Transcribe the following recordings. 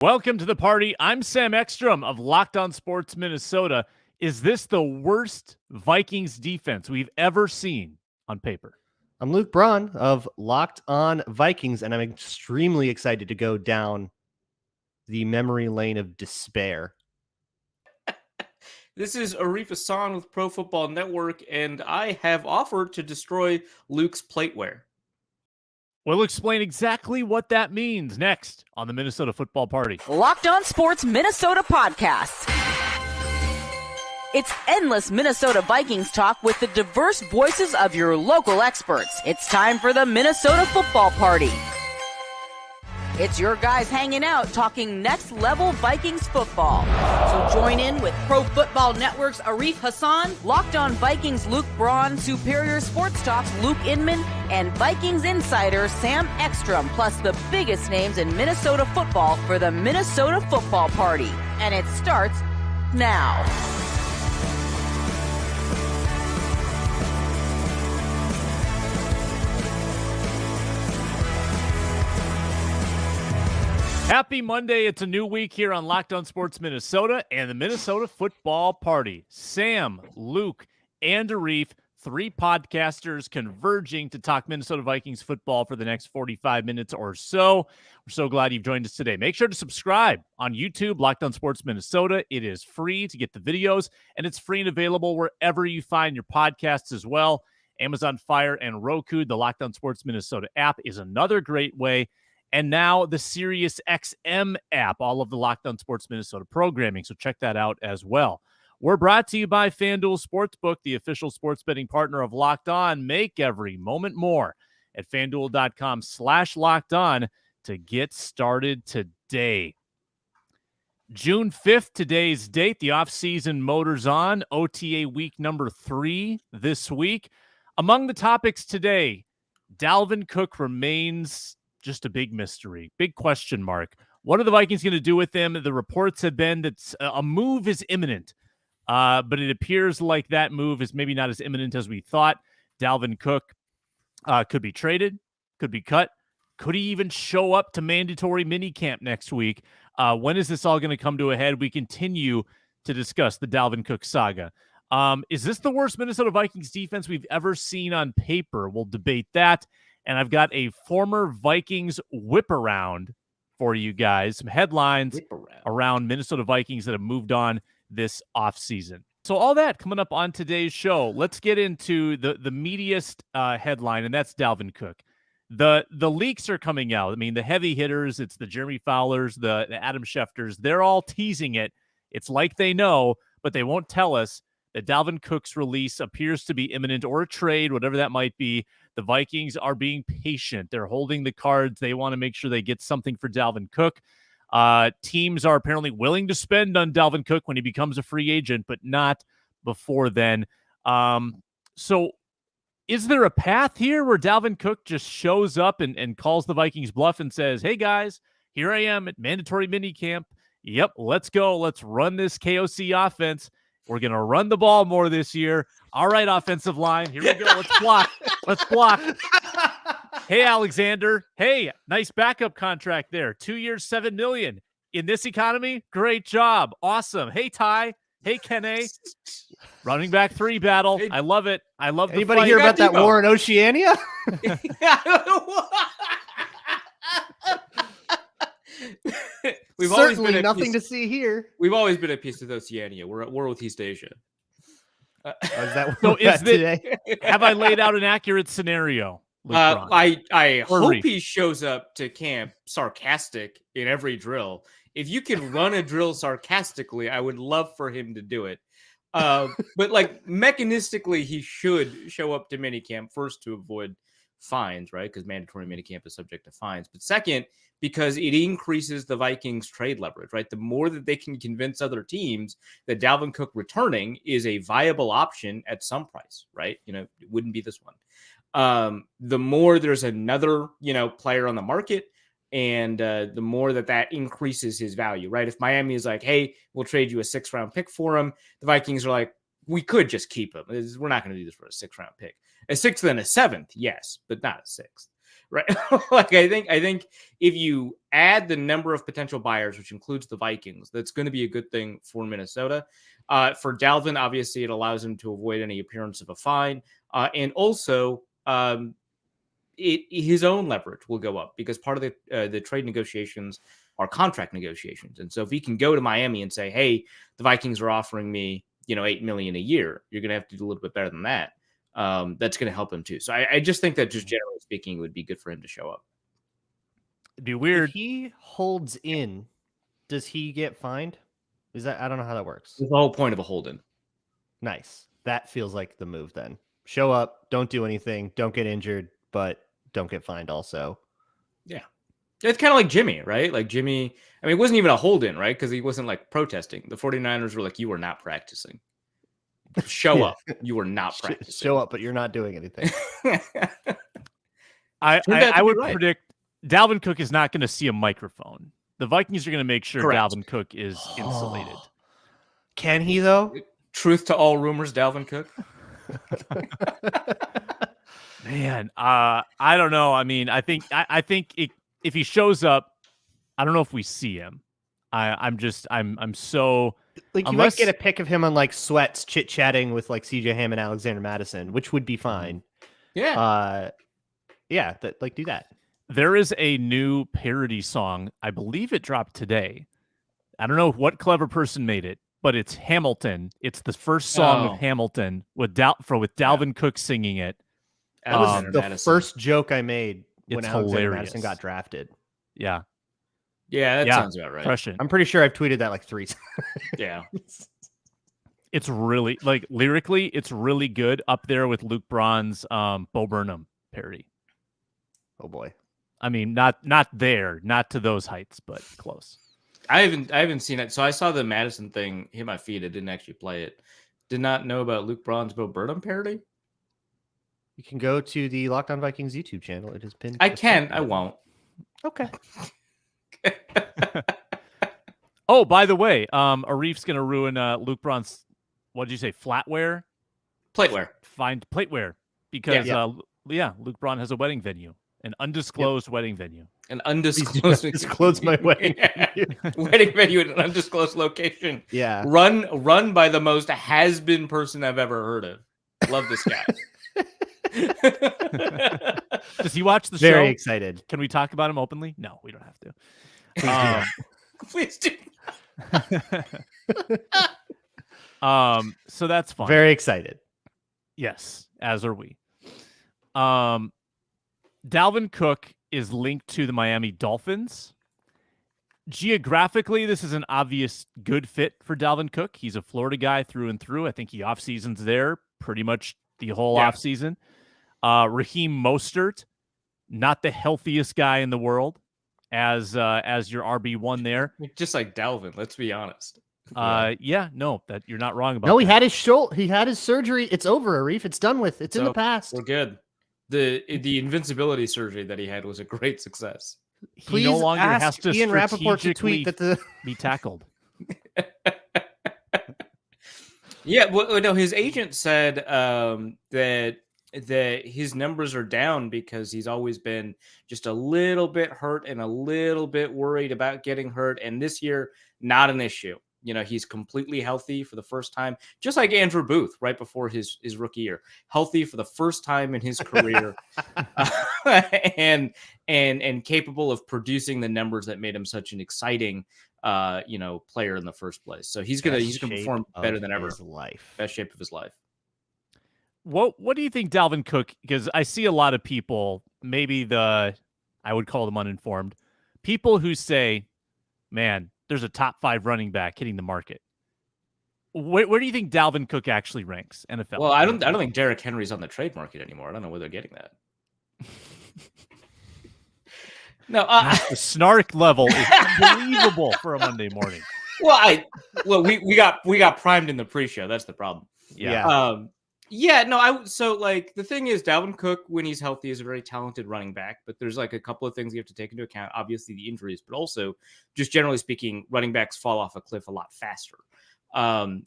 Welcome to the party. I'm Sam Ekstrom of Locked On Sports Minnesota. Is this the worst Vikings defense we've ever seen on paper? I'm Luke Braun of Locked On Vikings, and I'm extremely excited to go down the memory lane of despair. This is Arif Hasan with Pro Football Network, and I have offered to destroy Luke's plateware. We'll explain exactly what that means next on the Minnesota Football Party. Locked On Sports Minnesota podcast. It's endless Minnesota Vikings talk with the diverse voices of your local experts. It's time for the Minnesota Football Party. It's your guys hanging out talking next level Vikings football. So join in with Pro Football Network's Arif Hasan, Locked On Vikings Luke Braun, Superior Sports Talk's Luke Inman, and Vikings insider Sam Ekstrom, plus the biggest names in Minnesota football for the Minnesota Football Party. And it starts now. Happy Monday. It's a new week here on Locked On Sports Minnesota and the Minnesota Football Party. Sam, Luke, and Arif, three podcasters converging to talk Minnesota Vikings football for the next 45 minutes or so. We're so glad you've joined us today. Make sure to subscribe on YouTube, Locked On Sports Minnesota. It is free to get the videos, and it's free and available wherever you find your podcasts as well. Amazon Fire and Roku, the Locked On Sports Minnesota app is another great way. And now the Sirius XM app, all of the Locked On Sports Minnesota programming. So check that out as well. We're brought to you by FanDuel Sportsbook, the official sports betting partner of Locked On. Make every moment more at FanDuel.com/Locked On to get started today. June 5th, today's date. The offseason motor's on. OTA week number 3 this week. Among the topics today, Dalvin Cook remains just a big mystery, big question mark. What are the Vikings going to do with him? The reports have been that a move is imminent, but it appears like that move is maybe not as imminent as we thought. Dalvin Cook could be traded, could be cut, could he even show up to mandatory minicamp next week? When is this all going to come to a head? We continue to discuss the Dalvin Cook saga. Is this the worst Minnesota Vikings defense we've ever seen on paper? We'll debate that. And I've got a former Vikings whiparound for you guys. Some headlines around Minnesota Vikings that have moved on this offseason. So all that coming up on today's show. Let's get into the meatiest headline, and that's Dalvin Cook. The leaks are coming out. I mean, the heavy hitters, it's the Jeremy Fowlers, the Adam Schefters. They're all teasing it. It's like they know, but they won't tell us that Dalvin Cook's release appears to be imminent, or a trade, whatever that might be. The Vikings are being patient. They're holding the cards. They want to make sure they get something for Dalvin Cook. Teams are apparently willing to spend on Dalvin Cook when he becomes a free agent, but not before then. So is there a path here where Dalvin Cook just shows up and calls the Vikings bluff and says, hey, guys, here I am at mandatory minicamp. Yep, let's go. Let's run this KOC offense. We're going to run the ball more this year. All right, offensive line. Here we go. Let's block. Let's block. Hey, Alexander. Hey, nice backup contract there. 2 years, $7 million. In this economy, great job. Awesome. Hey, Ty. Hey, Kene. Running back 3 battle. Hey, I love it. I love anybody hear about that war in Oceania? We've certainly always been nothing to see here. We've always been at peace with Oceania. We're at war with East Asia. Is that so is today? Have I laid out an accurate scenario? I hope he shows up to camp sarcastic in every drill. If you can run a drill sarcastically, I would love for him to do it. But like mechanistically, he should show up to minicamp first to avoid fines, right? Because mandatory minicamp is subject to fines. But second, because it increases the Vikings trade leverage, right? The more that they can convince other teams that Dalvin Cook returning is a viable option at some price, right? You know, it wouldn't be this one. The more there's another, player on the market, and the more that increases his value, right? If Miami is like, hey, we'll trade you a 6th-round pick for him, the Vikings are like, we could just keep him. We're not going to do this for a 6th-round pick. A 6th and a 7th, yes, but not a 6th. right? Like I think if you add the number of potential buyers, which includes the Vikings, that's going to be a good thing for Minnesota. For Dalvin, obviously, it allows him to avoid any appearance of a fine, and also his own leverage will go up because part of the trade negotiations are contract negotiations, and so if he can go to Miami and say, "Hey, the Vikings are offering me, $8 million a year. You're going to have to do a little bit better than that." That's going to help him too. So I just think that just generally speaking, it would be good for him to show up. It'd be weird. If he holds in, does he get fined? I don't know how that works. That's the whole point of a hold-in. Nice. That feels like the move then. Show up, don't do anything, don't get injured, but don't get fined also. Yeah. It's kind of like Jimmy, right? Like Jimmy, I mean, it wasn't even a hold-in, right? Because he wasn't like protesting. The 49ers were like, you were not practicing. Show up. You were not practicing. Show up, but you're not doing anything. I would predict Dalvin Cook is not going to see a microphone. The Vikings are going to make sure Correct. Dalvin Cook is insulated. Can he, though? Truth to all rumors, Dalvin Cook. Man, I don't know. I mean, I think if he shows up, I don't know if we see him. I'm so like you might get a pic of him on like sweats chit chatting with like CJ Ham and Alexander Madison, which would be fine. Yeah. Yeah, do that. There is a new parody song. I believe it dropped today. I don't know what clever person made it, but it's Hamilton. It's the first song of Hamilton with Dalvin Cook singing it. That was the first joke I made when Alexander Madison got drafted. Yeah. Yeah, that sounds about right. Prescient. I'm pretty sure I've tweeted that like 3 times. Yeah. It's really, like, lyrically, it's really good, up there with Luke Braun's Bo Burnham parody. Oh boy. I mean, not there, not to those heights, but close. I haven't seen it. So I saw the Madison thing hit my feed. I didn't actually play it. Did not know about Luke Braun's Bo Burnham parody. You can go to the Locked On Vikings YouTube channel. It has been. I won't. Okay. Oh, by the way, Arif's going to ruin Luke Braun's, what did you say, flatware? Plateware. Find plateware. Because, Luke Braun has a wedding venue, an undisclosed wedding venue. An undisclosed disclose my wedding venue. Wedding venue at an undisclosed location. Yeah. Run by the most has-been person I've ever heard of. Love this guy. Does he watch the show? Very excited. Can we talk about him openly? No, we don't have to. Please do. So that's fun. Very excited. Yes, as are we. Dalvin Cook is linked to the Miami Dolphins. Geographically, this is an obvious good fit for Dalvin Cook. He's a Florida guy through and through. I think he off-seasons there pretty much the whole off-season. Raheem Mostert, not the healthiest guy in the world as your RB1 there. Just like Dalvin, let's be honest. That you're not wrong about. No, that. he had his shoulder. He had his surgery. It's over, Arif. It's done with. It's in the past. We're good. The invincibility surgery that he had was a great success. He no longer has to Ian Rappaport to tweet that be tackled. Yeah, well, no, his agent said that his numbers are down because he's always been just a little bit hurt and a little bit worried about getting hurt. And this year, not an issue. He's completely healthy for the first time, just like Andrew Booth right before his rookie year, healthy for the first time in his career, and capable of producing the numbers that made him such an exciting, player in the first place. So he's gonna perform better than ever. Best shape of his life. What do you think, Dalvin Cook? Because I see a lot of people, maybe I would call them uninformed, people who say, man, there's a top 5 running back hitting the market. Where do you think Dalvin Cook actually ranks NFL? Well, I don't think Derrick Henry's on the trade market anymore. I don't know where they're getting that. No, the snark level is unbelievable for a Monday morning. Well, we got primed in the pre-show. That's the problem. Yeah. So the thing is, Dalvin Cook, when he's healthy, is a very talented running back, but there's like a couple of things you have to take into account. Obviously the injuries, but also just generally speaking, running backs fall off a cliff a lot faster.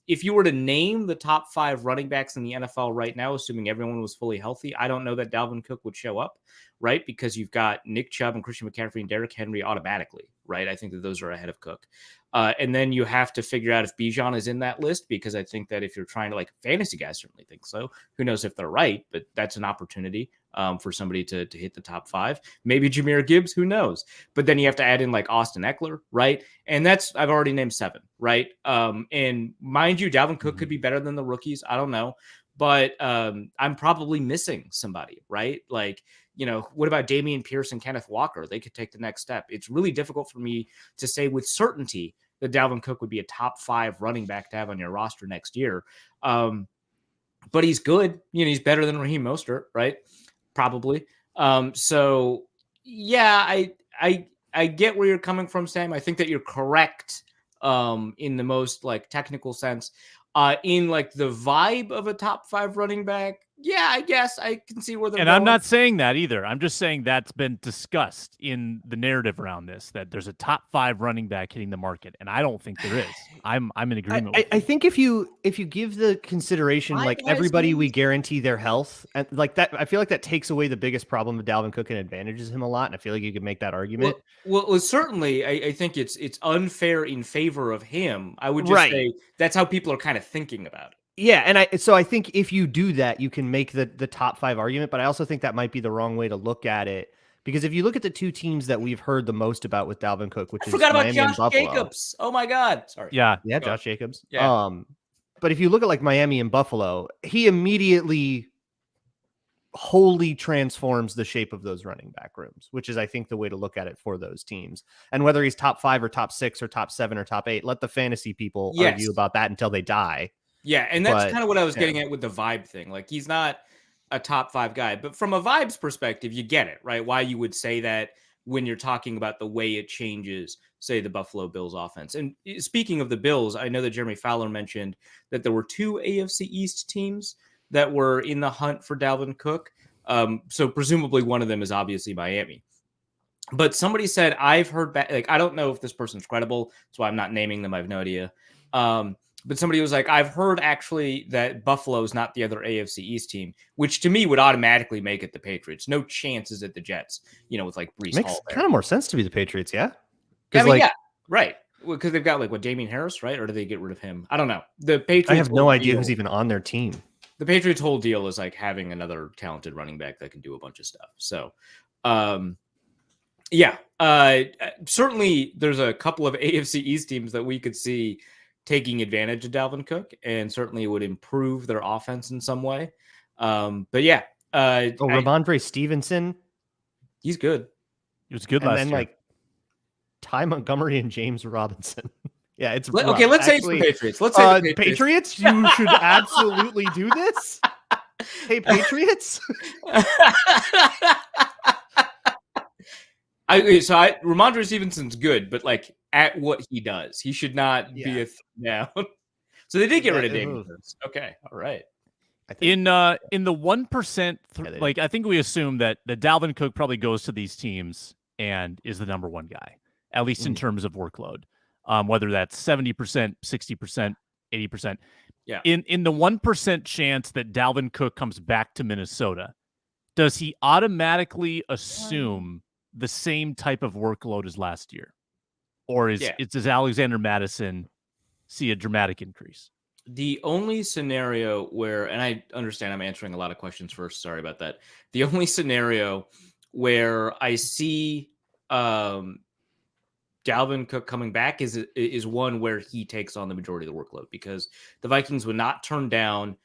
If you were to name the top 5 running backs in the NFL right now, assuming everyone was fully healthy, I don't know that Dalvin Cook would show up. right? Because you've got Nick Chubb and Christian McCaffrey and Derrick Henry automatically, right? I think that those are ahead of Cook. And then you have to figure out if Bijan is in that list, because I think that if you're trying to, like, fantasy guys certainly think so. Who knows if they're right, but that's an opportunity for somebody to hit the top 5. Maybe Jahmyr Gibbs, who knows? But then you have to add in like Austin Eckler, right? And I've already named 7, right? And mind you, Dalvin Cook could be better than the rookies. I don't know. But I'm probably missing somebody, right? Like, what about Dameon Pierce and Kenneth Walker? They could take the next step. It's really difficult for me to say with certainty that Dalvin Cook would be a top 5 running back to have on your roster next year. But he's good. He's better than Raheem Mostert, right? Probably. So yeah, I get where you're coming from, Sam. I think that you're correct in the most like technical sense. In like the vibe of a top 5 running back, yeah, I guess I can see where they're going. I'm not saying that either. I'm just saying that's been discussed in the narrative around this, that there's a top 5 running back hitting the market, and I don't think there is. I'm in agreement. I think if you give the consideration, like everybody, we guarantee their health, and like that, I feel like that takes away the biggest problem of Dalvin Cook and advantages him a lot. And I feel like you could make that argument. Well, certainly, I think it's unfair in favor of him. I would just say that's how people are kind of thinking about it. Yeah, and I think if you do that, you can make the top 5 argument, but I also think that might be the wrong way to look at it, because if you look at the 2 teams that we've heard the most about with Dalvin Cook, which is Miami and Buffalo. Jacobs. Oh my God, sorry. Yeah, Josh Jacobs. Yeah. But if you look at like Miami and Buffalo, he immediately wholly transforms the shape of those running back rooms, which is, I think, the way to look at it for those teams. And whether he's top 5 or top 6 or top 7 or top 8, let the fantasy people argue about that until they die. Yeah, and that's kind of what I was getting at with the vibe thing. Like, he's not a top 5 guy, but from a vibes perspective, you get it, right? Why you would say that when you're talking about the way it changes, say, the Buffalo Bills offense. And speaking of the Bills, I know that Jeremy Fowler mentioned that there were 2 AFC East teams that were in the hunt for Dalvin Cook. So presumably one of them is obviously Miami. But somebody said, I've heard back, like, I don't know if this person's credible, that's why I'm not naming them. I have no idea. But somebody was like, I've heard actually that Buffalo is not the other AFC East team, which to me would automatically make it the Patriots. No chances at the Jets, with like Breece Hall. Makes kind of more sense to be the Patriots, yeah? Yeah, right. Because they've got like Damian Harris, right? Or do they get rid of him? I don't know. The Patriots. I have no idea who's even on their team. The Patriots' whole deal is like having another talented running back that can do a bunch of stuff. So, certainly there's a couple of AFC East teams that we could see taking advantage of Dalvin Cook, and certainly it would improve their offense in some way. But yeah. Ramondre Stevenson. He's good. He was good last year. And then like Ty Montgomery and James Robinson. Yeah, it's okay. Let's say it's the Patriots. Let's say the Patriots. You should absolutely do this. Hey, Patriots. Ramondre Stevenson's good, but like at what he does, he should not be a down. So they did get rid of Damian. Okay, all right. In the 1%, like I think we assume that Dalvin Cook probably goes to these teams and is the number 1 guy, at least in terms of workload. Whether that's 70%, 60%, 80%. Yeah. In the 1% chance that Dalvin Cook comes back to Minnesota, does he automatically assume the same type of workload as last year? Or does Alexander Mattison see a dramatic increase? The only scenario where, and I understand I'm answering a lot of questions first, sorry about that. The only scenario where I see Dalvin Cook coming back is one where he takes on the majority of the workload, because the Vikings would not turn down,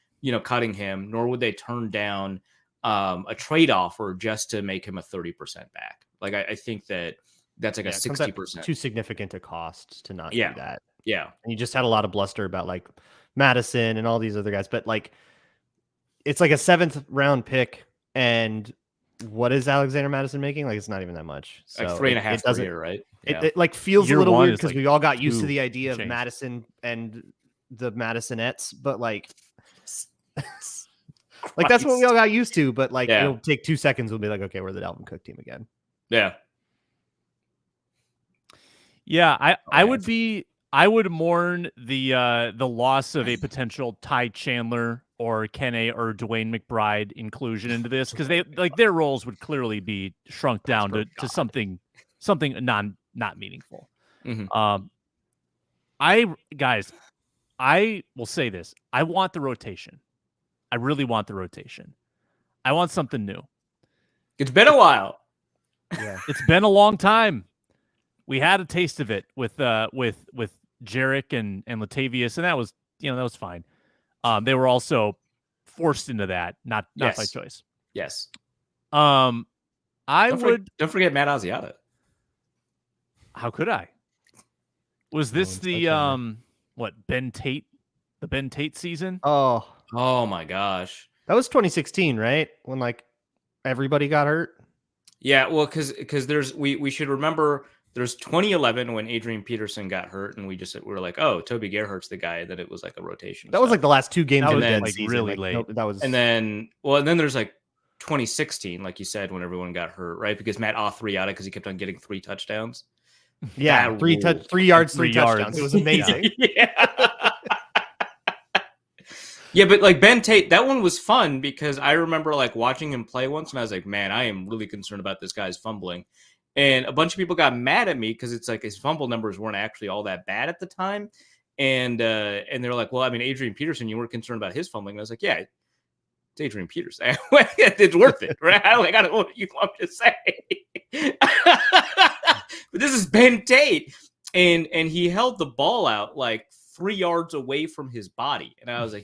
cutting him, nor would they turn down a trade offer just to make him a 30% back. Like, I think that's like a 60%. Too significant a cost to not do that. Yeah. And you just had a lot of bluster about like Madison and all these other guys, but like, it's like a 7th round pick, and what is Alexander Madison making? Like, it's not even that much. So like 3.5 per year, right? Yeah. It like feels a little weird because like we all got used to the idea of Madison and the Madisonettes, but like that's what we all got used to. But like, it'll take 2 seconds. We'll be like, okay, we're the Dalvin Cook team again. Yeah. Yeah. I would be I would mourn the loss of a potential Ty Chandler or Kene or Dwayne McBride inclusion into this, because they their roles would clearly be shrunk down to something not meaningful. Mm-hmm. I will say this. I want the rotation. I really want the rotation. I want something new. It's been a while. Yeah. It's been a long time. We had a taste of it with Jarek and Latavius, and that was fine. They were also forced into that, not by choice. Yes. Don't forget Matt Asiata. How could I? Was this the Ben Tate, the Ben Tate season? Oh my gosh. That was 2016, right? When everybody got hurt. Yeah, well, because we should remember there's 2011 when Adrian Peterson got hurt, and we were like, oh, Toby Gerhardt's the guy. That it was like a rotation. That was the last 2 games of the then, season. Really late. And then there's 2016, like you said, when everyone got hurt, right? Because Matt Offrey because he kept on getting 3 touchdowns. Yeah, 3 yards, 3 touchdowns. It was amazing. Yeah, but Ben Tate, that one was fun because I remember watching him play once, and I was like, man, I am really concerned about this guy's fumbling. And a bunch of people got mad at me because it's his fumble numbers weren't actually all that bad at the time. And they're like, well, I mean, Adrian Peterson, you weren't concerned about his fumbling. And I was like, yeah, it's Adrian Peterson. It's worth it, right? I don't know what you want me to say. But this is Ben Tate. And he held the ball out 3 yards away from his body. And I was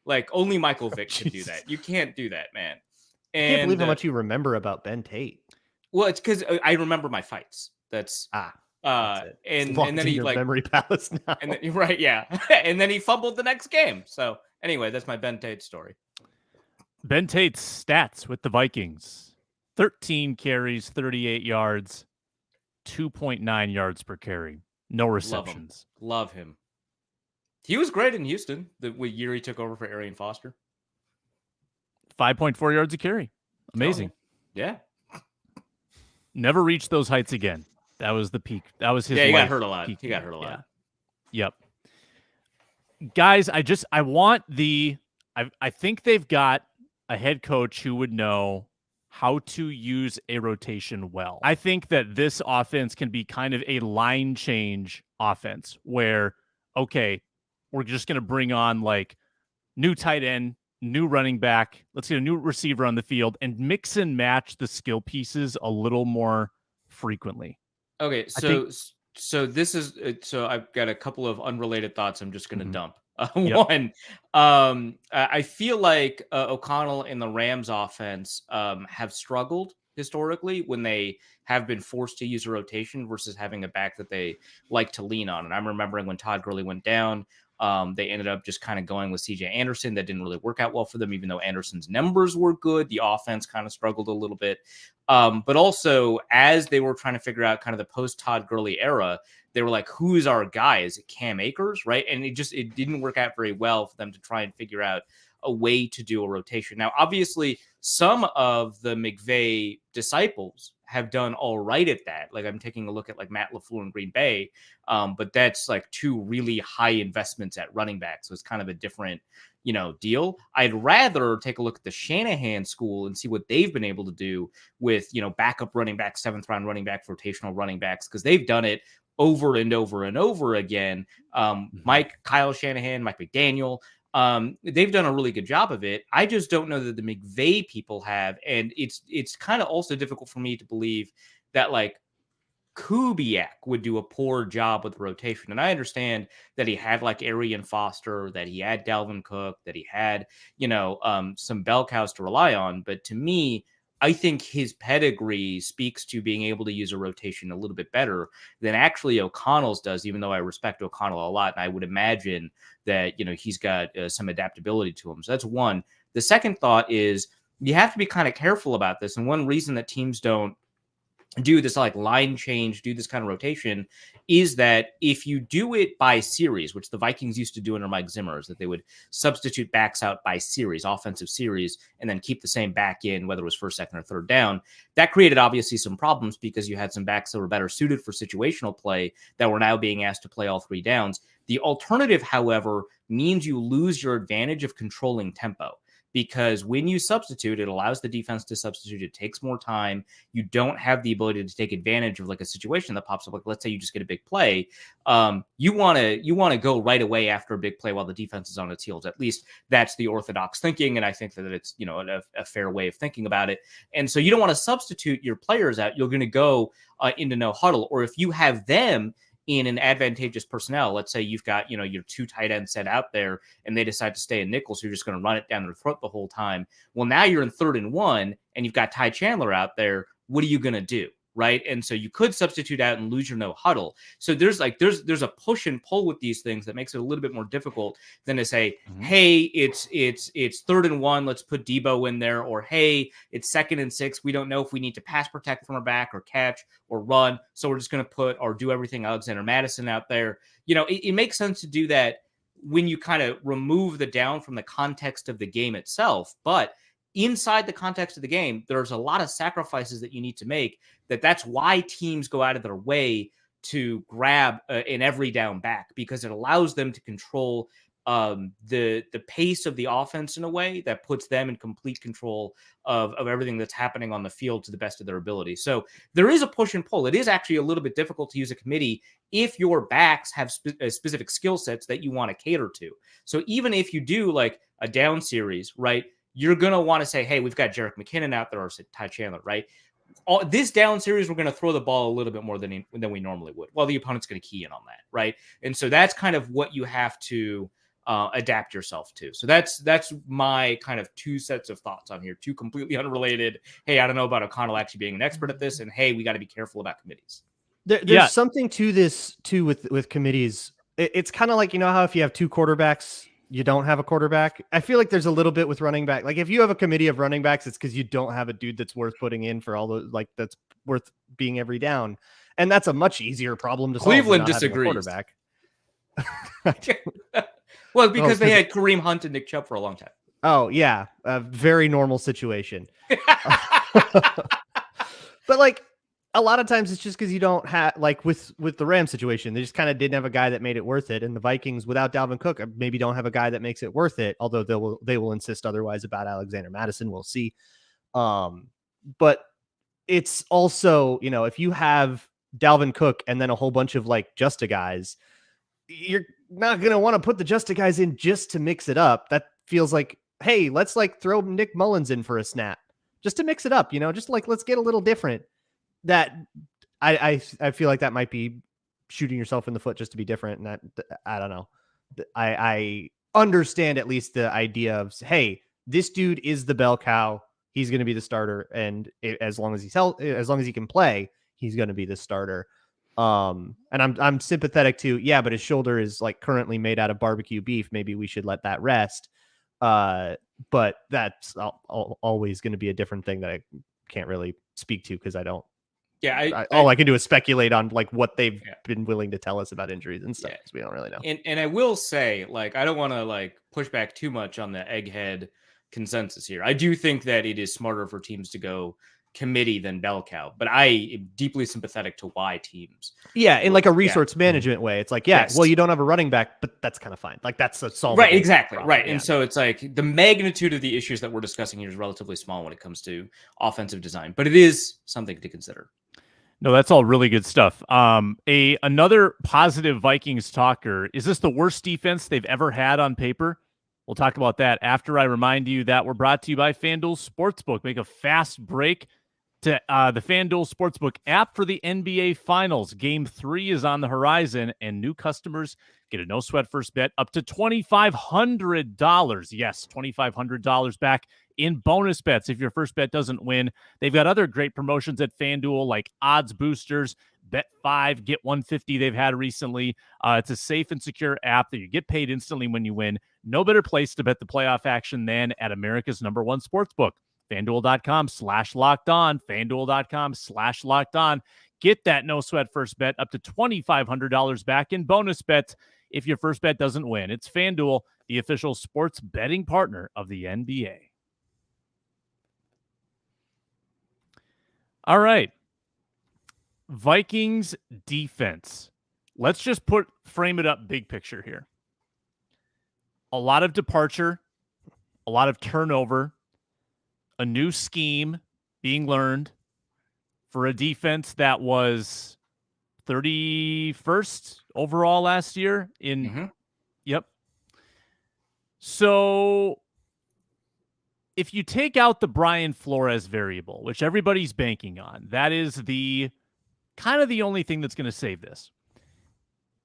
like, only Michael Vick can do that. You can't do that, man. And I can't believe how much you remember about Ben Tate. Well, it's because I remember my fights. That's and then he memory palace now. And then, right, yeah. And then he fumbled the next game. So anyway, that's my Ben Tate story. Ben Tate's stats with the Vikings: 13 carries, 38 yards, 2.9 yards per carry, no receptions. Love him. He was great in Houston the year he took over for Arian Foster. 5.4 yards a carry. Amazing. Yeah. Never reached those heights again. That was the peak. That was his. Yeah, he got hurt a lot. He got hurt a lot. Yeah. Yep. Guys, I want I think they've got a head coach who would know how to use a rotation well. I think that this offense can be kind of a line change offense where, okay, we're just going to bring on new tight end, new running back. Let's get a new receiver on the field and mix and match the skill pieces a little more frequently. Okay, so this is so I've got a couple of unrelated thoughts I'm just going to dump. One, I feel like O'Connell and the Rams offense have struggled historically when they have been forced to use a rotation versus having a back that they like to lean on. And I'm remembering when Todd Gurley went down, they ended up just kind of going with CJ Anderson. That didn't really work out well for them, even though Anderson's numbers were good. The offense kind of struggled a little bit. But also, as they were trying to figure out kind of the post-Todd Gurley era, they were like, who's our guy? Is it Cam Akers, right? And it didn't work out very well for them to try and figure out a way to do a rotation. Now, obviously, some of the McVay disciples have done all right at that. I'm taking a look at Matt LaFleur in Green Bay, but that's 2 really high investments at running back. So it's kind of a different, deal. I'd rather take a look at the Shanahan school and see what they've been able to do with, backup running backs, 7th round running backs, rotational running backs, because they've done it over and over and over again. Kyle Shanahan, Mike McDaniel, they've done a really good job of it. I just don't know that the McVay people have. And it's kind of also difficult for me to believe that Kubiak would do a poor job with rotation. And I understand that he had Arian Foster, that he had Dalvin Cook, that he had, some bell cows to rely on. But to me, I think his pedigree speaks to being able to use a rotation a little bit better than actually O'Connell's does, even though I respect O'Connell a lot. And I would imagine that, he's got some adaptability to him. So that's one. The second thought is you have to be kind of careful about this. And one reason that teams don't do this like line change, do this kind of rotation, is that if you do it by series, which the Vikings used to do under Mike Zimmer, is that they would substitute backs out by series, offensive series, and then keep the same back in, whether it was first, second, or third down. That created obviously some problems because you had some backs that were better suited for situational play that were now being asked to play all 3 downs. The alternative, however, means you lose your advantage of controlling tempo. Because when you substitute, it allows the defense to substitute. It takes more time. You don't have the ability to take advantage of like a situation that pops up. Like, let's say you just get a big play. You want to go right away after a big play while the defense is on its heels. At least that's the orthodox thinking, and I think that it's a fair way of thinking about it. And so you don't want to substitute your players out. You're going to go into no huddle, or if you have them in an advantageous personnel, let's say you've got, your 2 tight ends set out there and they decide to stay in nickel, so you're just going to run it down their throat the whole time. Well, now you're in 3rd and 1 and you've got Ty Chandler out there. What are you going to do? Right. And so you could substitute out and lose your no huddle. So there's a push and pull with these things that makes it a little bit more difficult than to say, hey, it's 3rd and 1. Let's put Debo in there. Or, hey, it's 2nd and 6. We don't know if we need to pass protect from our back or catch or run. So we're just going to put or do everything Alexander Madison out there. It makes sense to do that when you kind of remove the down from the context of the game itself. But inside the context of the game, there's a lot of sacrifices that you need to make. That's why teams go out of their way to grab an every down back, because it allows them to control the pace of the offense in a way that puts them in complete control of everything that's happening on the field to the best of their ability. So there is a push and pull. It is actually a little bit difficult to use a committee if your backs have specific skill sets that you want to cater to. So even if you do like a down series, right, you're going to want to say, hey, we've got Jerick McKinnon out there or Ty Chandler, right? This down series, we're going to throw the ball a little bit more than we normally would. Well, the opponent's going to key in on that, right? And so that's kind of what you have to adapt yourself to. So that's my kind of 2 sets of thoughts on here, 2 completely unrelated. Hey, I don't know about O'Connell actually being an expert at this, and hey, we got to be careful about committees. There's something to this too with committees. It's kind of like, how if you have 2 quarterbacks, you don't have a quarterback. I feel like there's a little bit with running back. Like if you have a committee of running backs, it's because you don't have a dude that's worth putting in for all those, like that's worth being every down. And that's a much easier problem to solve. Cleveland disagrees. Quarterback. Well, because they had Kareem Hunt and Nick Chubb for a long time. Oh yeah. A very normal situation. But like, a lot of times it's just because you don't have, like with the Rams situation, they just kind of didn't have a guy that made it worth it. And the Vikings without Dalvin Cook maybe don't have a guy that makes it worth it. Although they will insist otherwise about Alexander Madison. We'll see. But it's also, if you have Dalvin Cook and then a whole bunch of like Justa guys, you're not going to want to put the Justa guys in just to mix it up. That feels like, hey, let's like throw Nick Mullins in for a snap just to mix it up, just like, let's get a little different. That I feel like that might be shooting yourself in the foot just to be different. And that, I don't know. I understand at least the idea of, hey, this dude is the bell cow. He's going to be the starter. And as long as as long as he can play, he's going to be the starter. And I'm sympathetic to, but his shoulder is like currently made out of barbecue beef. Maybe we should let that rest. But that's always going to be a different thing that I can't really speak to because I don't. Yeah, all I can do is speculate on like what they've been willing to tell us about injuries and stuff because we don't really know. And I will say, like, I don't want to like push back too much on the egghead consensus here. I do think that it is smarter for teams to go committee than bell cow, but I am deeply sympathetic to why teams. Yeah, in like a resource management way. It's like, well, you don't have a running back, but that's kind of fine. Like that's a solvable right, exactly, problem. right. And so it's like the magnitude of the issues that we're discussing here is relatively small when it comes to offensive design, but it is something to consider. No, that's all really good stuff. Another positive Vikings talker. Is this the worst defense they've ever had on paper? We'll talk about that after I remind you that we're brought to you by FanDuel Sportsbook. Make a fast break to the FanDuel Sportsbook app for the NBA Finals. Game 3 is on the horizon, and new customers get a no-sweat first bet up to $2,500. Yes, $2,500 back in bonus bets if your first bet doesn't win. They've got other great promotions at FanDuel like odds boosters, bet 5, get 150 they've had recently. It's a safe and secure app that you get paid instantly when you win. No better place to bet the playoff action than at America's #1 sportsbook. FanDuel.com/locked-on. FanDuel.com/locked-on. Get that no sweat first bet up to $2,500 back in bonus bets if your first bet doesn't win. It's FanDuel, the official sports betting partner of the NBA. All right. Vikings defense. Let's just frame it up big picture here. A lot of departure, a lot of turnover, a new scheme being learned for a defense that was 31st overall last year Yep. So if you take out the Brian Flores variable, which everybody's banking on, that is the kind of the only thing that's going to save this.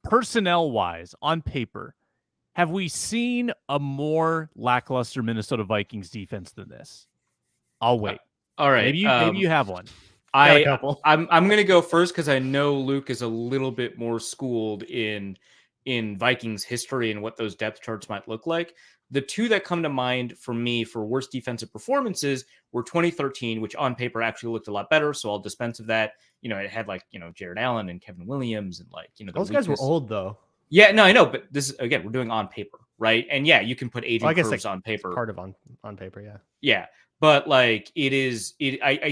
Personnel-wise, on paper, have we seen a more lackluster Minnesota Vikings defense than this? I'll wait. All right. Maybe you have one. I'm going to go first because I know Luke is a little bit more schooled in Vikings history and what those depth charts might look like. The two that come to mind for me for worst defensive performances were 2013, which on paper actually looked a lot better. So I'll dispense of that. It had Jared Allen and Kevin Williams and those guys were old though. Yeah, no, I know, but this is, again, we're doing on paper, right? And yeah, you can put aging curves on paper. Part of on paper, yeah. Yeah. But I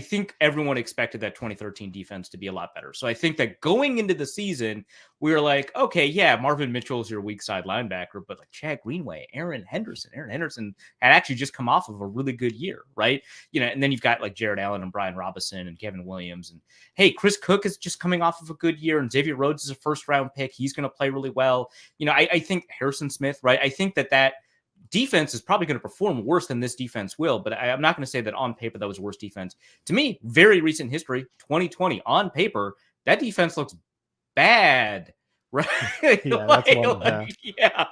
think everyone expected that 2013 defense to be a lot better. So I think that going into the season, we were like, okay, yeah, Marvin Mitchell is your weak side linebacker, but Chad Greenway, Aaron Henderson had actually just come off of a really good year, right? And then you've got Jared Allen and Brian Robinson and Kevin Williams. And hey, Chris Cook is just coming off of a good year, and Xavier Rhodes is a first round pick. He's going to play really well. I think Harrison Smith, right? I think that defense is probably going to perform worse than this defense will, but I'm not going to say that on paper that was worst defense. To me, very recent history, 2020, on paper, that defense looks bad, right? Yeah,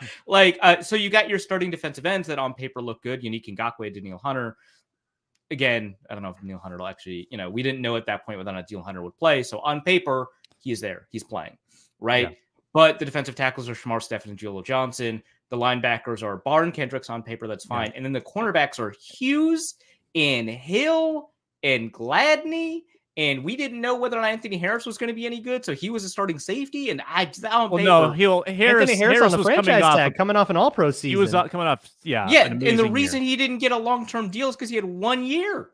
so you got your starting defensive ends that on paper look good. Unique Ngakoue, Daniil Hunter. Again, I don't know if Daniil Hunter will actually, we didn't know at that point whether or not Daniil Hunter would play. So on paper, he is there. He's playing, right? Yeah. But the defensive tackles are Shamar Stephen and Julio Johnson. The linebackers are Barr and Kendricks on paper. That's fine. Yeah. And then the cornerbacks are Hughes and Hill and Gladney. And we didn't know whether or not Anthony Harris was going to be any good. So he was a starting safety. And Harris on the franchise tag coming off an all-pro season. He was coming off, Yeah. And the reason he didn't get a long-term deal is because he had 1 year.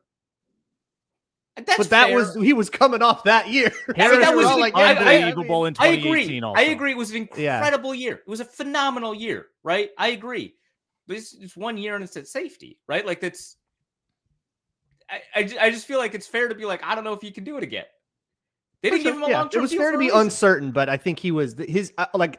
He was coming off that year. That was unbelievable in 2018 also. I agree. It was an incredible year. It was a phenomenal year, right? I agree. But it's 1 year and it's at safety, right? That's I just feel like it's fair to be I don't know if you can do it again. They didn't give him a long-term deal. It was fair to be uncertain, but I think he was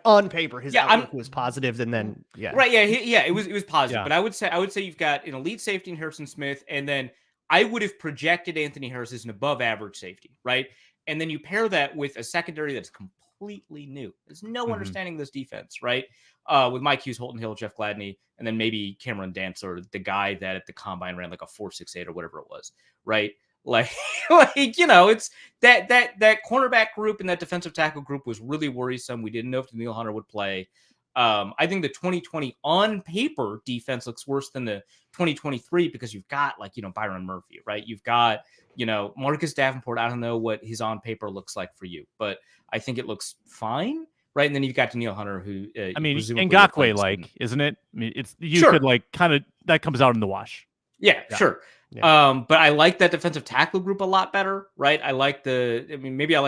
on paper his outlook was positive, and then right, it was positive. Yeah. But I would say you've got an elite safety in Harrison Smith, and then I would have projected Anthony Harris as an above average safety, right? And then you pair that with a secondary that's completely new. There's no understanding this defense, right? With Mike Hughes, Holton Hill, Jeff Gladney, and then maybe Cameron Dantzler, the guy that at the combine ran a 4.68 or whatever it was, right? It's that cornerback group and that defensive tackle group was really worrisome. We didn't know if Daniil Hunter would play. I think the 2020 on paper defense looks worse than the 2023 because you've got Byron Murphy, right? You've got, Marcus Davenport. I don't know what his on paper looks like for you, but I think it looks fine. Right. And then you've got Daniil Hunter who, Ngakoue, isn't it? I mean, it's, could kind of, that comes out in the wash. Yeah. Sure. Yeah. But I like that defensive tackle group a lot better, right? Maybe I like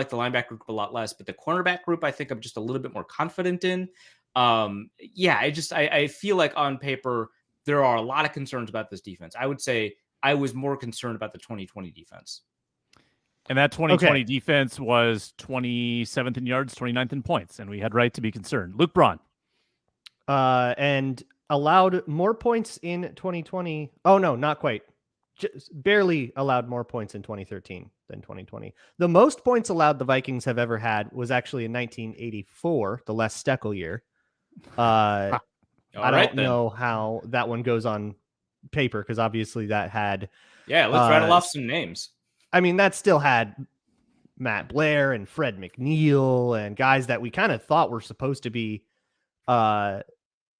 the linebacker group a lot less, but the cornerback group, I think I'm just a little bit more confident in. I feel like on paper, there are a lot of concerns about this defense. I would say I was more concerned about the 2020 defense. And that 2020 defense was 27th in yards, 29th in points, and we had right to be concerned. Luke Braun. And allowed more points in 2020. Oh, no, not quite. Just barely allowed more points in 2013 than 2020. The most points allowed the Vikings have ever had was actually in 1984, the Les Steckel year. I don't know how that one goes on paper because obviously that had. Yeah, let's rattle off some names. I mean, that still had Matt Blair and Fred McNeil and guys that we kind of thought were supposed to be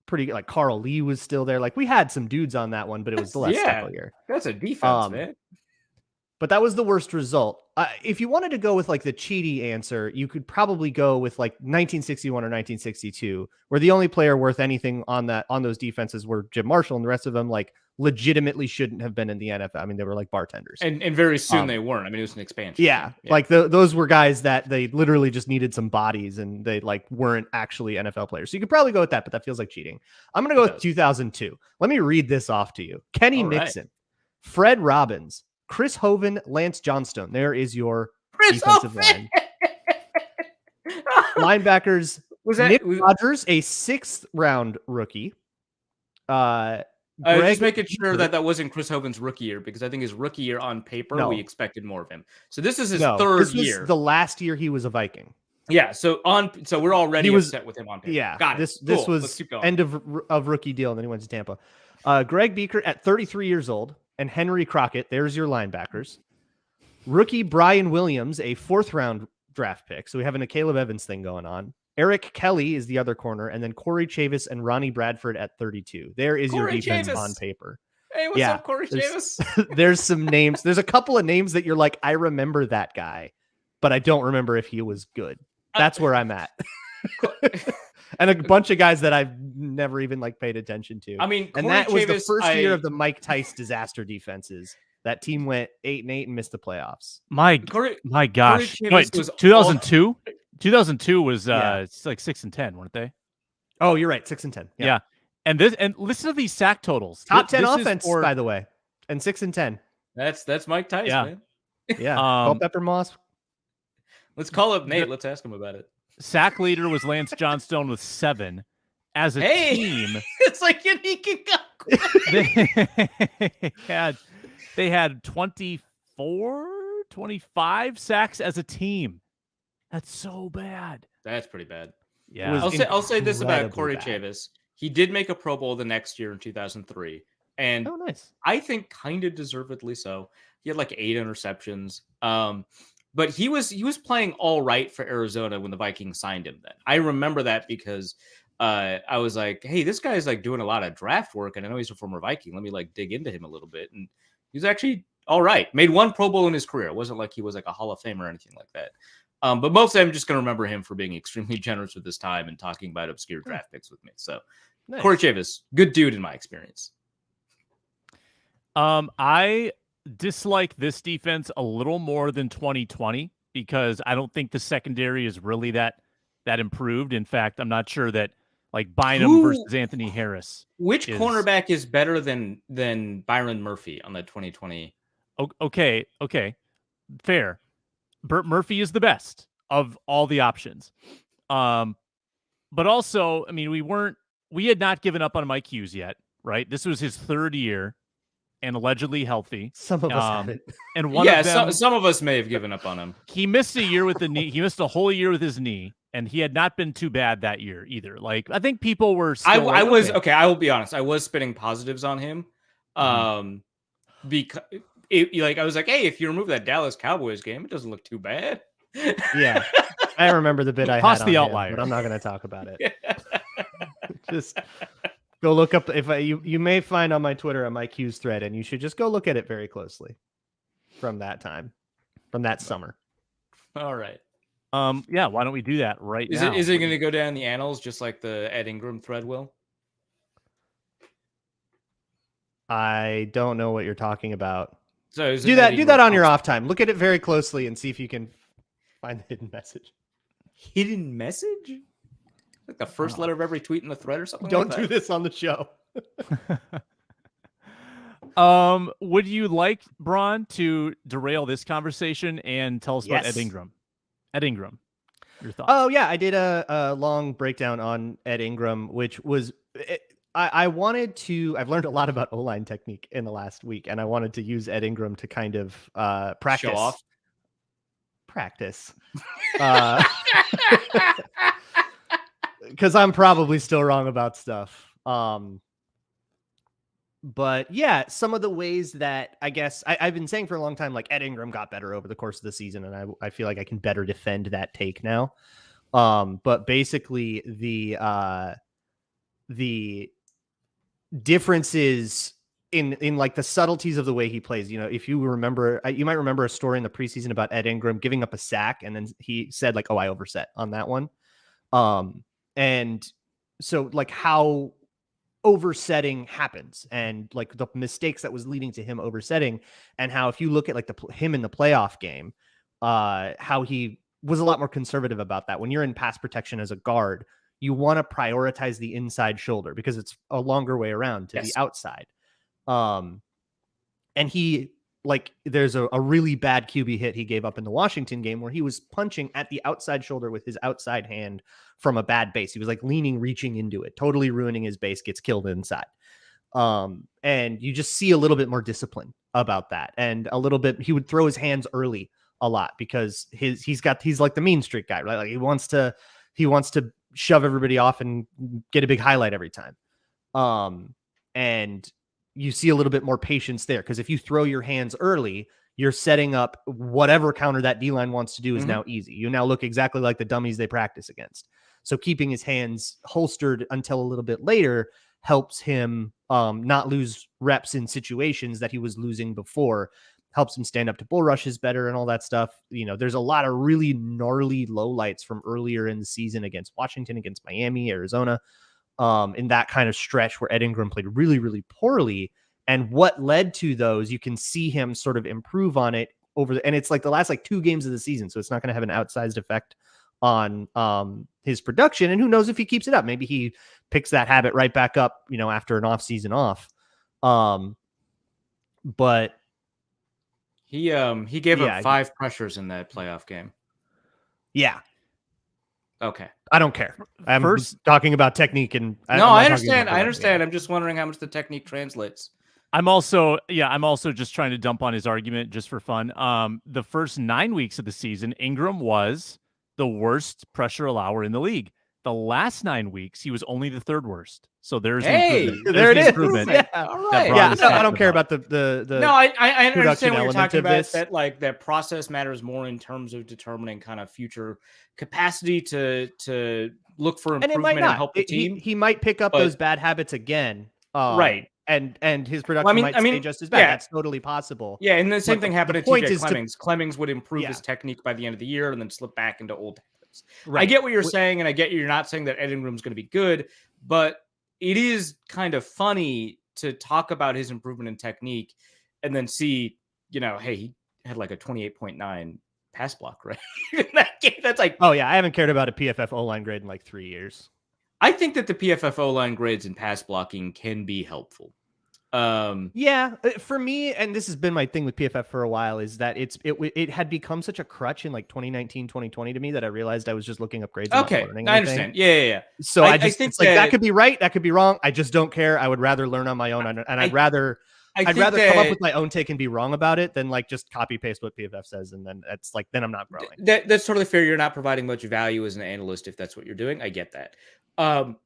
pretty like Carl Lee was still there. Like we had some dudes on that one, but it was the last couple year. That's a defense, man. But that was the worst result. If you wanted to go with like the cheaty answer, you could probably go with like 1961 or 1962, where the only player worth anything on those defenses were Jim Marshall, and the rest of them like legitimately shouldn't have been in the NFL. I mean, they were like bartenders, and very soon they weren't. I mean, it was an expansion. Yeah. Like those were guys that they literally just needed some bodies, and they like weren't actually NFL players. So you could probably go with that, but that feels like cheating. I'm gonna go with 2002. Let me read this off to you. Kenny Mixon, Fred Robbins, Chris Hovan, Lance Johnstone. There is your defensive line. Linebackers. Nick Rogers, a 6th round rookie. Just making sure that wasn't Chris Hovan's rookie year, because I think his rookie year on paper, we expected more of him. So this is his third year. The last year he was a Viking. Yeah. So we're already upset with him on paper. Yeah. Got it. This was end of rookie deal, and then he went to Tampa. Greg Beaker at 33 years old, and Henry Crockett. There's your linebackers. Rookie Brian Williams, a 4th round draft pick. So we have a Caleb Evans thing going on. Eric Kelly is the other corner, and then Corey Chavis and Ronnie Bradford at 32. There is your defense on paper. Hey, what's up, Corey Chavis? There's some names. There's a couple of names that you're like, I remember that guy, but I don't remember if he was good. That's where I'm at. And a bunch of guys that I've never even like paid attention to. I mean, and that was the first year of the Mike Tice disaster defenses. That team went 8-8 and missed the playoffs. My gosh. Wait, 2002? 2002 was it's like 6-10, weren't they? Oh, you're right, 6-10. Yeah. And listen to these sack totals. Top 10 offense, by the way, and 6-10. That's Mike Tice, man. Yeah. Culpepper Moss. Let's call up Nate. Let's ask him about it. Sack leader was Lance Johnstone with 7. As a team, it's like unique. They had 24, 25 sacks as a team. That's so bad. That's pretty bad. Yeah. I'll say this about Corey Chavis. He did make a Pro Bowl the next year in 2003. And nice. I think kind of deservedly so. He had like 8 interceptions. But he was playing all right for Arizona when the Vikings signed him then. I remember that because I was like, hey, this guy's like doing a lot of draft work, and I know he's a former Viking. Let me like dig into him a little bit. And he's actually all right. Made 1 Pro Bowl in his career. It wasn't like he was like a Hall of Famer or anything like that. But mostly I'm just going to remember him for being extremely generous with his time and talking about obscure draft picks with me. So nice. Corey Chavis, good dude in my experience. I dislike this defense a little more than 2020 because I don't think the secondary is really that improved. In fact, I'm not sure that like Bynum versus Anthony Harris. Which cornerback is better than Byron Murphy on the 2020? Okay. Fair. Burt Murphy is the best of all the options. But also, I mean, we had not given up on Mike Hughes yet, right? This was his 3rd year and allegedly healthy. Some of us haven't. And one of them, some of us may have given up on him. He missed a year with the knee. He missed a whole year with his knee, and he had not been too bad that year either. Like, I think people were still I will be honest. I was spitting positives on him. Because I was like, hey, if you remove that Dallas Cowboys game, it doesn't look too bad. Yeah. I remember the bit I had on the outlier, but I'm not going to talk about it. Just go look up. You may find on my Twitter a Mike Hughes thread, and you should just go look at it very closely from that time, from that summer. All right. Yeah. Why don't we do that right now? Is it going to go down the annals just like the Ed Ingram thread will? I don't know what you're talking about. So do that on your off time. Look at it very closely and see if you can find the hidden message. Hidden message? Like the first letter of every tweet in the thread or something. Don't do this on the show. Would you like Braun to derail this conversation and tell us about Ed Ingram? Ed Ingram, your thoughts? Oh yeah, I did a long breakdown on Ed Ingram, which was I wanted to. I've learned a lot about O-line technique in the last week, and I wanted to use Ed Ingram to kind of practice. Show off. Practice. Because I'm probably still wrong about stuff. But yeah, some of the ways that I guess I've been saying for a long time, like Ed Ingram got better over the course of the season, and I feel like I can better defend that take now. But basically the differences in like the subtleties of the way he plays. You know, if you remember, you might remember a story in the preseason about Ed Ingram giving up a sack, and then he said like, "Oh, I overset on that one." And so like how oversetting happens and like the mistakes that was leading to him oversetting, and how if you look at like him in the playoff game, how he was a lot more conservative about that. When you're in pass protection as a guard, you want to prioritize the inside shoulder because it's a longer way around to the outside. And he like there's a really bad QB hit he gave up in the Washington game where he was punching at the outside shoulder with his outside hand from a bad base. He was like reaching into it, totally ruining his base, gets killed inside. And you just see a little bit more discipline about that. And a little bit, he would throw his hands early a lot because he's like the mean streak guy, right? Like he wants to shove everybody off and get a big highlight every time. And you see a little bit more patience there because if you throw your hands early, you're setting up whatever counter that D-line wants to do is now easy. You now look exactly like the dummies they practice against. So keeping his hands holstered until a little bit later helps him not lose reps in situations that he was losing before, helps him stand up to bull rushes better and all that stuff. You know, there's a lot of really gnarly lowlights from earlier in the season against Washington, against Miami, Arizona, in that kind of stretch where Ed Ingram played really, really poorly. And what led to those, you can see him sort of improve on it and it's like the last like 2 games of the season. So it's not going to have an outsized effect on his production. And who knows if he keeps it up, maybe he picks that habit right back up, you know, after an off season off. But he gave up 5 pressures in that playoff game. Yeah. Okay. I don't care. I'm talking about technique and I understand. I'm just wondering how much the technique translates. I'm also just trying to dump on his argument just for fun. The first 9 weeks of the season, Ingram was the worst pressure allower in the league. The last 9 weeks, he was only the 3rd worst. So there's improvement. Yeah. All right. Yeah. I don't care about the No, I understand what you're talking about. That like that process matters more in terms of determining kind of future capacity to look for improvement and help the team. He might pick up those bad habits again. Right. And his production might stay just as bad. Yeah. That's totally possible. Yeah, and the same thing happened to TJ Clemmings. Clemmings would improve his technique by the end of the year and then slip back into old habits. Right. I get what you're saying, and I get you're not saying that Ed Ingram's going to be good, but it is kind of funny to talk about his improvement in technique and then see, you know, hey, he had like a 28.9 pass block, right? In that game. That's like, oh yeah, I haven't cared about a PFF O-line grade in like 3 years. I think that the PFF O-line grades in pass blocking can be helpful. For me, and this has been my thing with PFF for a while, is that it had become such a crutch in like 2019, 2020 to me that I realized I was just looking up grades. Okay, I understand. Yeah. So I think it's like that could be right, that could be wrong. I just don't care. I would rather learn on my own, and I'd rather come up with my own take and be wrong about it than like just copy paste what PFF says, and then it's like then I'm not growing. That's totally fair. You're not providing much value as an analyst if that's what you're doing. I get that.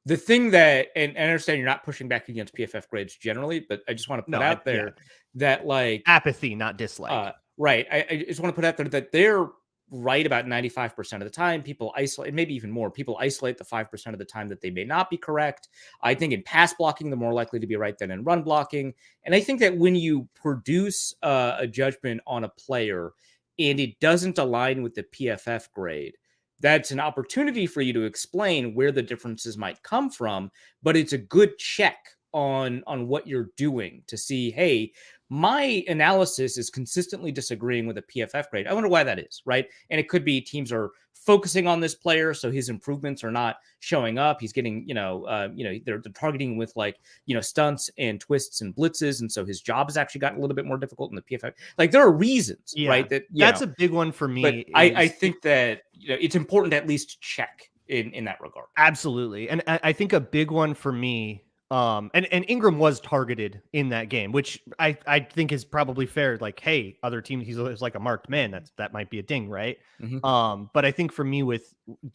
The thing that, and I understand you're not pushing back against PFF grades generally, but I just want to put out there that like apathy, not dislike. Right. I just want to put out there that they're right about 95% of the time. People isolate, maybe even more. People isolate the 5% of the time that they may not be correct. I think in pass blocking, they're more likely to be right than in run blocking. And I think that when you produce a judgment on a player and it doesn't align with the PFF grade, that's an opportunity for you to explain where the differences might come from, but it's a good check on what you're doing to see, hey, my analysis is consistently disagreeing with a PFF grade. I wonder why that is, right? And it could be teams are focusing on this player, so his improvements are not showing up. He's getting, they're targeting with like, stunts and twists and blitzes, and so his job has actually gotten a little bit more difficult in the PFF. Like there are reasons, right? That's a big one for me. But I think that it's important to at least check in that regard. Absolutely, and I think a big one for me. And Ingram was targeted in that game, which I think is probably fair. Like, hey, other teams, he's like a marked man. That might be a ding, right? Mm-hmm. But I think for me,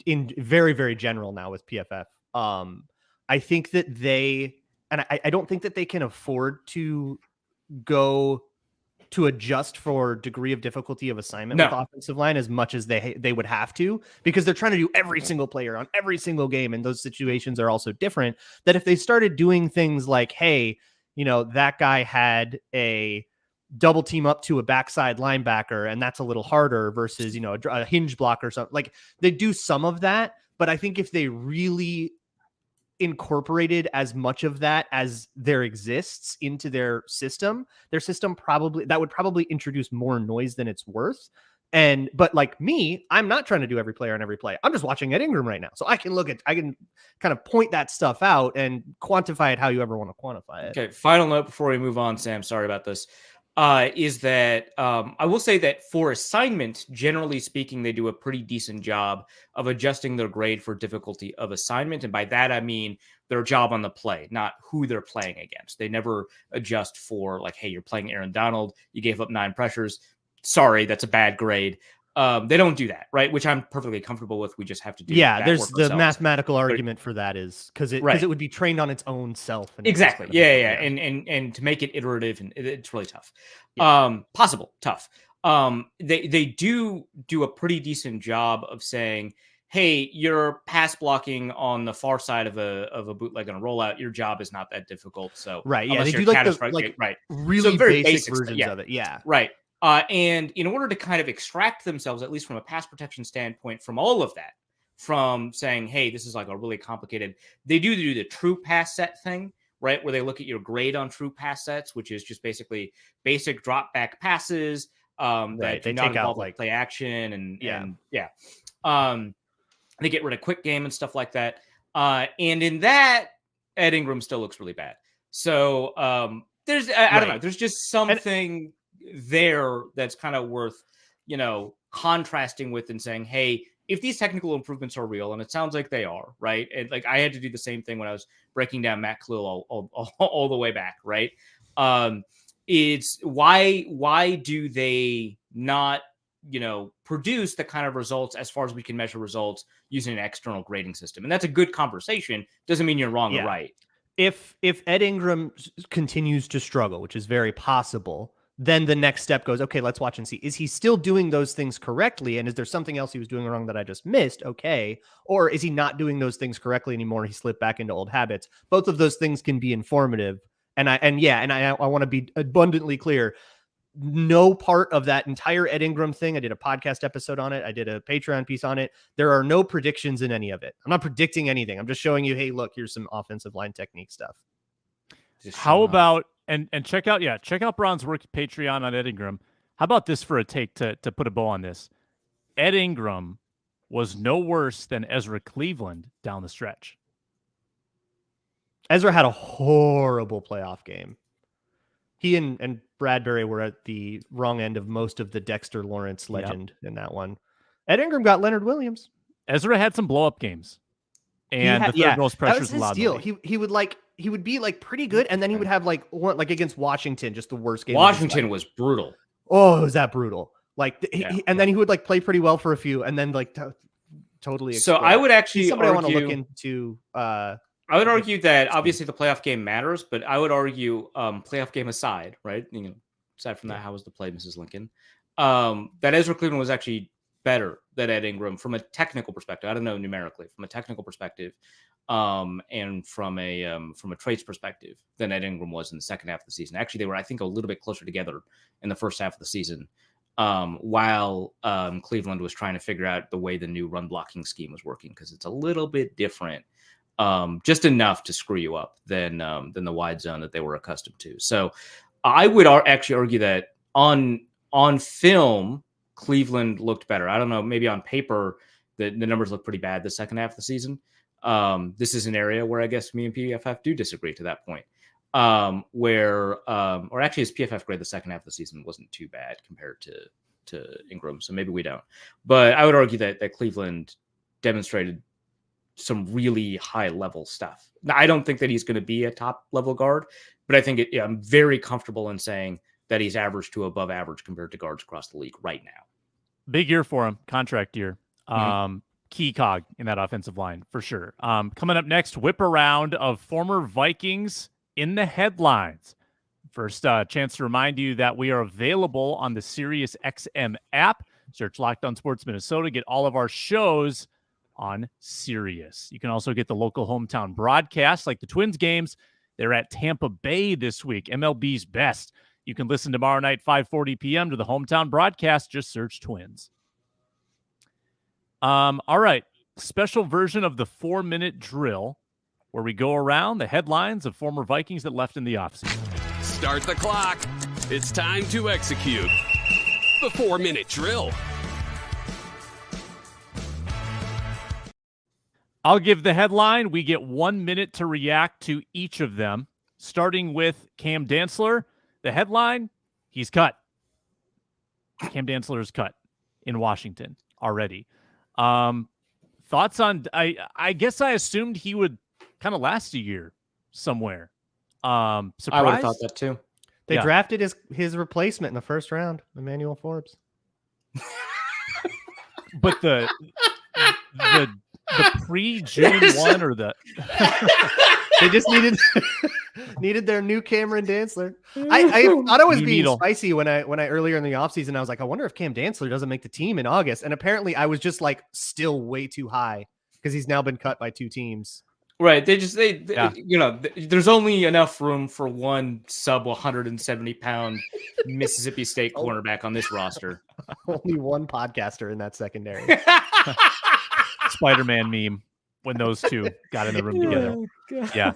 in very, very general now with PFF, I think that I don't think that they can afford to go to adjust for degree of difficulty of assignment with offensive line as much as they would have to, because they're trying to do every single player on every single game. And those situations are also different. That if they started doing things like, hey, that guy had a double team up to a backside linebacker, and that's a little harder versus, a hinge block or something, like they do some of that. But I think if they really incorporated as much of that as there exists into their system that would probably introduce more noise than it's worth. But like me, I'm not trying to do every player on every play. I'm just watching Ed Ingram right now. So I can kind of point that stuff out and quantify it how you ever want to quantify it. Okay. Final note before we move on, Sam, sorry about this. Is that I will say that for assignment, generally speaking, they do a pretty decent job of adjusting their grade for difficulty of assignment. And by that, I mean their job on the play, not who they're playing against. They never adjust for like, hey, you're playing Aaron Donald. You gave up 9 pressures. Sorry, that's a bad grade. They don't do that, right? Which I'm perfectly comfortable with. We just have to do. Yeah, there's the mathematical argument for that is because it would be trained on its own self. Exactly. Yeah. And to make it iterative, and it's really tough. Yeah. Possible, tough. They do a pretty decent job of saying, hey, you're pass blocking on the far side of a bootleg and a rollout. Your job is not that difficult. So right, yeah, they do like really so very basic versions of it. Yeah, right. And in order to kind of extract themselves, at least from a pass protection standpoint, from all of that, from saying, hey, this is like a really complicated, they do the true pass set thing, right? Where they look at your grade on true pass sets, which is just basically basic drop back passes that do not involve like play action and they get rid of quick game and stuff like that. And in that, Ed Ingram still looks really bad. So there's, I don't know, there's just something there that's kind of worth, contrasting with and saying, hey, if these technical improvements are real, and it sounds like they are, right? And like I had to do the same thing when I was breaking down Matt Khalil all the way back, right? It's why do they not, produce the kind of results as far as we can measure results using an external grading system? And that's a good conversation. Doesn't mean you're wrong or right. If Ed Ingram continues to struggle, which is very possible, then the next step goes, okay, let's watch and see. Is he still doing those things correctly? And is there something else he was doing wrong that I just missed? Okay. Or is he not doing those things correctly anymore? He slipped back into old habits. Both of those things can be informative. And I want to be abundantly clear. No part of that entire Ed Ingram thing. I did a podcast episode on it. I did a Patreon piece on it. There are no predictions in any of it. I'm not predicting anything. I'm just showing you, hey, look, here's some offensive line technique stuff. How about, and check out Braun's work Patreon on Ed Ingram. How about this for a take to put a bow on this? Ed Ingram was no worse than Ezra Cleveland down the stretch. Ezra had a horrible playoff game. He and Bradbury were at the wrong end of most of the Dexter Lawrence legend in that one. Ed Ingram got Leonard Williams. Ezra had some blow-up games. And the third most pressures allowed. He would be like pretty good, and then he would have like against Washington, just the worst game. Washington was brutal. Oh, was that brutal? Like, and then he would like play pretty well for a few, and then like totally. So I would actually somebody I want to look into. I would argue that obviously the playoff game matters, but I would argue playoff game aside, right? Aside from that, how was the play, Mrs. Lincoln? That Ezra Cleveland was actually better than Ed Ingram from a technical perspective. I don't know numerically, from a technical perspective, and from a traits perspective than Ed Ingram was in the second half of the season. Actually, they were, I think, a little bit closer together in the first half of the season, while Cleveland was trying to figure out the way the new run blocking scheme was working, because it's a little bit different, just enough to screw you up than the wide zone that they were accustomed to. So I would actually argue that on film, Cleveland looked better. I don't know, maybe on paper, the numbers look pretty bad the second half of the season. This is an area where I guess me and PFF do disagree to that point, or actually his PFF grade the second half of the season wasn't too bad compared to Ingram. So maybe we don't, but I would argue that Cleveland demonstrated some really high level stuff. Now, I don't think that he's going to be a top level guard, but I think I'm very comfortable in saying that he's average to above average compared to guards across the league right now. Big year for him, contract year. Key cog in that offensive line for sure. Coming up next, whip around of former Vikings in the headlines. First, chance to remind you that we are available on the SiriusXM app. Search Locked On Sports Minnesota. Get all of our shows on Sirius. You can also get the local hometown broadcasts like the Twins games. They're at Tampa Bay this week, MLB's best. You can listen tomorrow night, 5:40 p.m. to the hometown broadcast. Just search Twins. All right. Special version of the 4-minute drill where we go around the headlines of former Vikings that left in the offseason. Start the clock. It's time to execute the 4-minute drill. I'll give the headline. We get 1 minute to react to each of them, starting with Cam Dantzler. The headline, he's cut. Cam Dantzler is cut in Washington already. Thoughts on, I guess I assumed he would kind of last a year somewhere. Surprised? I would have thought that too. They drafted his replacement in the first round, Emmanuel Forbes. But the pre-June one or the they just needed their new Cameron Dantzler. I thought I was being spicy when I earlier in the offseason, I was like, I wonder if Cam Dantzler doesn't make the team in August. And apparently I was just like still way too high because he's now been cut by 2 teams. Right. There's only enough room for one sub 170-pound Mississippi State cornerback on this roster. Only one podcaster in that secondary. Spider-Man meme when those two got in the room together. Yeah.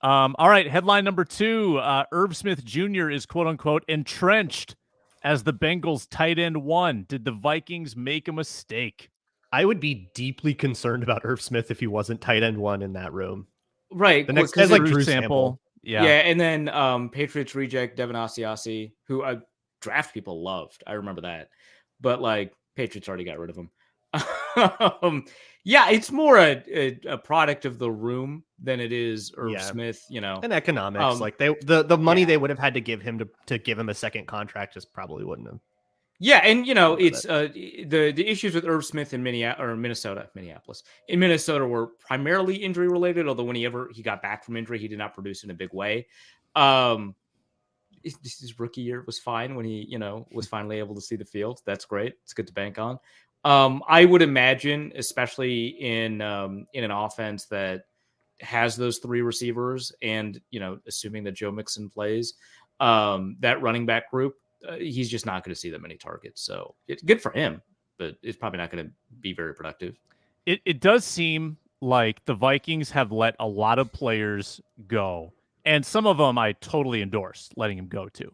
All right. Headline number 2. Irv Smith Jr. is quote unquote entrenched as the Bengals tight end 1. Did the Vikings make a mistake? I would be deeply concerned about Irv Smith if he wasn't tight end 1 in that room. Right. The next guy's like Drew Sample. Yeah. And then Patriots reject Devin Asiasi, who draft people loved. I remember that. But like Patriots already got rid of him. It's more a product of the room than it is Irv Smith, and economics. Like the money they would have had to give him to give him a second contract just probably wouldn't have. Yeah, and it's the issues with Irv Smith in Minneapolis were primarily injury related. Although when he got back from injury, he did not produce in a big way. His rookie year was fine when he was finally able to see the field. That's great. It's good to bank on. I would imagine, especially in an offense that has those 3 receivers, and assuming that Joe Mixon plays, that running back group. He's just not going to see that many targets. So it's good for him, but it's probably not going to be very productive. It does seem like the Vikings have let a lot of players go, and some of them I totally endorse letting him go too.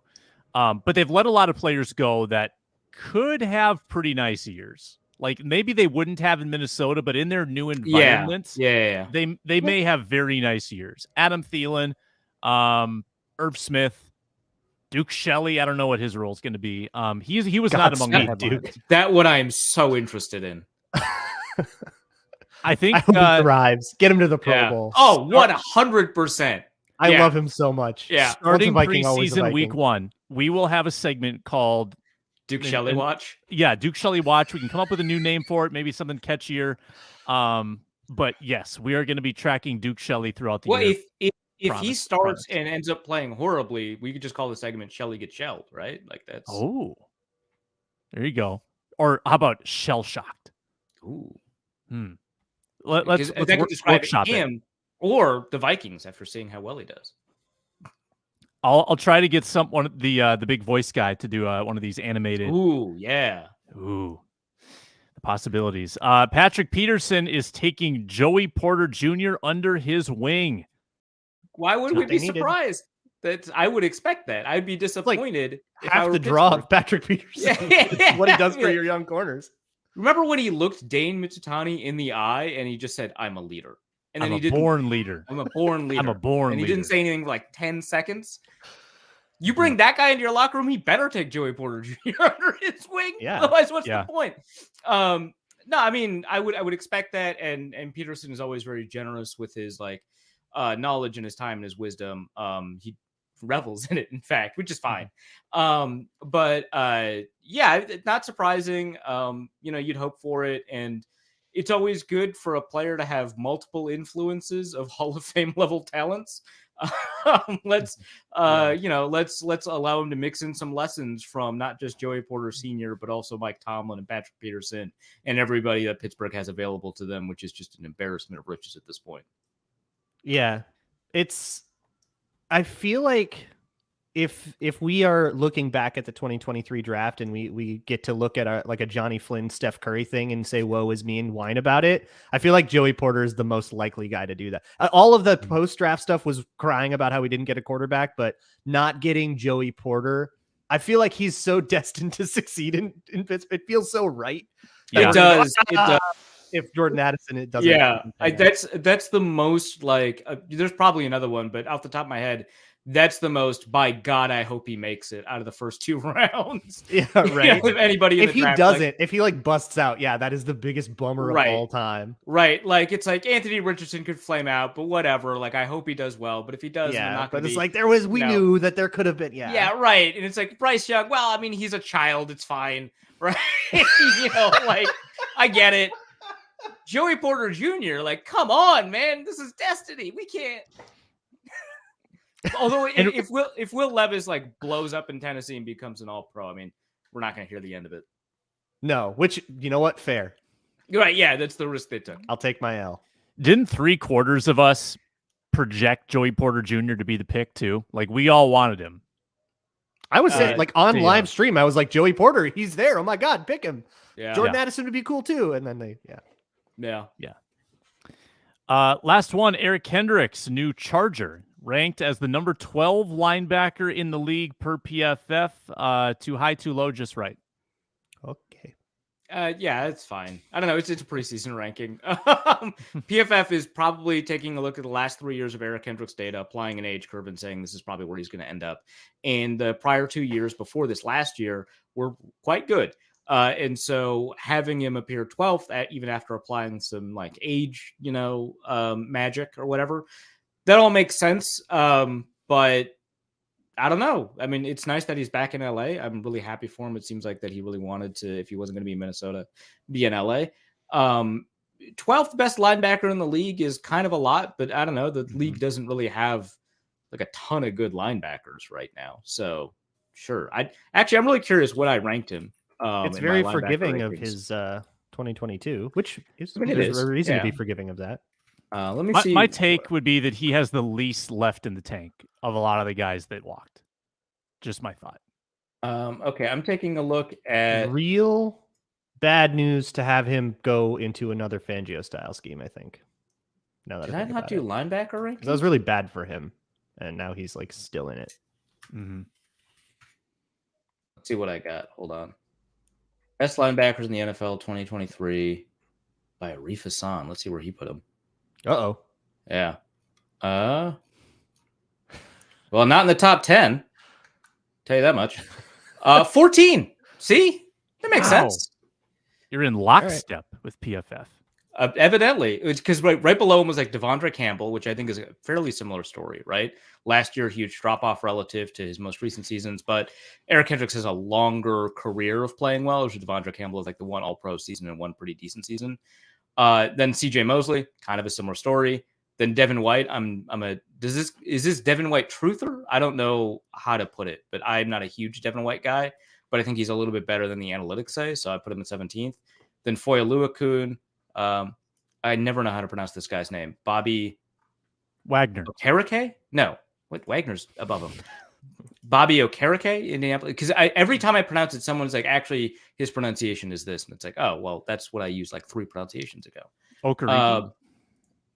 But they've let a lot of players go that could have pretty nice years. Like maybe they wouldn't have in Minnesota, but in their new environments, they may have very nice years. Adam Thielen, Irv Smith, Duke Shelley, I don't know what his role is going to be. He was not among the headlines. That one I am so interested in. I think I hope he thrives. Get him to the Pro Bowl. Oh, 100%. I love him so much. Yeah. Starting preseason week 1, we will have a segment called Duke Shelley Watch. Yeah, Duke Shelley Watch. We can come up with a new name for it, maybe something catchier. But yes, we are going to be tracking Duke Shelley throughout the year. If he starts and ends up playing horribly, we could just call the segment Shelley Gets Shelled, right? Like that's... Oh, there you go. Or how about Shell Shocked? Ooh. Let's describe him or the Vikings after seeing how well he does. I'll try to get the big voice guy to do one of these animated. Ooh, yeah. Ooh. The possibilities. Patrick Peterson is taking Joey Porter Jr. under his wing. Why would we be surprised? I would expect that. I'd be disappointed. Like half the draw of Patrick Peterson. What he does for your young corners. Remember when he looked Dane Mitsutani in the eye and he just said, "I'm a leader." And then I'm a born leader. I'm a born leader. I'm a born and he leader. didn't say anything for like 10 seconds. You bring that guy into your locker room, he better take Joey Porter Jr. under his wing. Yeah. Otherwise, what's the point? No, I mean, I would expect that. And Peterson is always very generous with his knowledge and his time and his wisdom. He revels in it, in fact, which is fine. But not surprising. You'd hope for it. And it's always good for a player to have multiple influences of Hall of Fame level talents. Let's allow him to mix in some lessons from not just Joey Porter Sr., but also Mike Tomlin and Patrick Peterson and everybody that Pittsburgh has available to them, which is just an embarrassment of riches at this point. Yeah, I feel like if we are looking back at the 2023 draft and we get to look at a Johnny Flynn, Steph Curry thing and say, woe is me and whine about it, I feel like Joey Porter is the most likely guy to do that. All of the post-draft stuff was crying about how we didn't get a quarterback, but not getting Joey Porter, I feel like he's so destined to succeed in Pittsburgh. It feels so right. Yeah. It does. If Jordan Addison, it doesn't. Yeah, that's the most like. There's probably another one, but off the top of my head, that's the most. By God, I hope he makes it out of the first 2 rounds. Yeah, right. If anybody, if he draft, doesn't, if he like busts out, yeah, that is the biggest bummer of all time. Right, like it's like Anthony Richardson could flame out, but whatever. Like I hope he does well, but if he does, yeah. But it's like we knew that there could have been, yeah, right. And it's like Bryce Young. Well, I mean, he's a child. It's fine, right? Like I get it. Joey Porter Jr., like, come on, man. This is destiny. We can't. Although if Will Levis like blows up in Tennessee and becomes an all-pro, I mean, we're not going to hear the end of it. No, which, you know what? Fair. Right, yeah, that's the risk they took. I'll take my L. Didn't 3/4 of us project Joey Porter Jr. to be the pick too? Like, we all wanted him. I was saying, like, on live stream, I was like, Joey Porter, he's there. Oh, my God, pick him. Yeah. Jordan Addison would be cool, too. And then Yeah. Last one, Eric Kendricks, new Charger, ranked as the number 12 linebacker in the league per PFF. Too high, too low, just right. Okay. Yeah, it's fine. I don't know. It's a preseason ranking. PFF is probably taking a look at the last 3 years of Eric Kendricks data, applying an age curve and saying this is probably where he's going to end up. And the prior 2 years before this last year were quite good. And so having him appear 12th, even after applying some like age, magic or whatever, that all makes sense. But I don't know. I mean, it's nice that he's back in LA. I'm really happy for him. It seems like that he really wanted to, if he wasn't going to be in Minnesota, be in LA. 12th best linebacker in the league is kind of a lot, but I don't know. The league doesn't really have like a ton of good linebackers right now. So sure. I'm really curious what I ranked him. It's very forgiving of his 2022, which is there's a reason to be forgiving of that. Let me see. My take would be that he has the least left in the tank of a lot of the guys that walked. Just my thought. Okay, I'm taking a look at real bad news to have him go into another Fangio style scheme. I think. Now did I not do linebacker rankings? That was really bad for him, and now he's like still in it. Mm-hmm. Let's see what I got. Hold on. Best linebackers in the NFL 2023 by Arif Hasan. Let's see where he put him. Uh-oh. Yeah. Well, not in the top 10. Tell you that much. 14. See? That makes sense. You're in lockstep with PFF. Evidently. It's because right below him was like Devondre Campbell, which I think is a fairly similar story, right? Last year, huge drop-off relative to his most recent seasons, but Eric Kendricks has a longer career of playing well, which Devondre Campbell is like the one all-pro season and one pretty decent season. Then CJ Mosley, kind of a similar story. Then Devin White, is this Devin White truther? I don't know how to put it, but I'm not a huge Devin White guy, but I think he's a little bit better than the analytics say, so I put him at 17th. Then Foya Luakun, I never know how to pronounce this guy's name. Bobby Wagner. Okereke? No. What? Wagner's above him. Bobby Okereke, Indianapolis. Because every time I pronounce it, someone's like, actually, his pronunciation is this. And it's like, oh, well, that's what I used like 3 pronunciations ago. Okereke.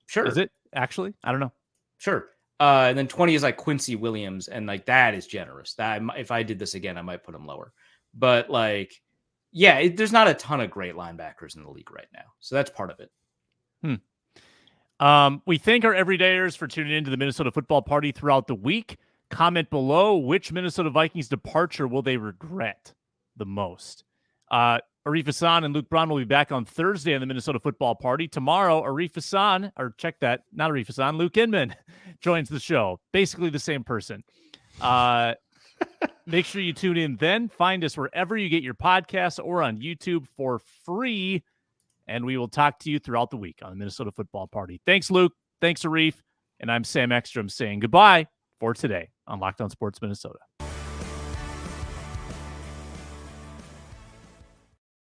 Sure. Is it actually? I don't know. Sure. And then 20 is like Quincy Williams. And like, that is generous. That if I did this again, I might put him lower. But like, yeah, there's not a ton of great linebackers in the league right now. So that's part of it. We thank our everydayers for tuning into the Minnesota Football Party throughout the week. Comment below, which Minnesota Vikings departure will they regret the most? Arif Hasan and Luke Braun will be back on Thursday on the Minnesota Football Party. Tomorrow, Arif Hasan, or check that, not Arif Hasan, Luke Inman joins the show. Basically the same person. Make sure you tune in then. Find us wherever you get your podcasts or on YouTube for free. and we will talk to you throughout the week on the Minnesota Football Party. Thanks, Luke. Thanks, Arif. And I'm Sam Ekstrom saying goodbye for today on Locked On Sports Minnesota.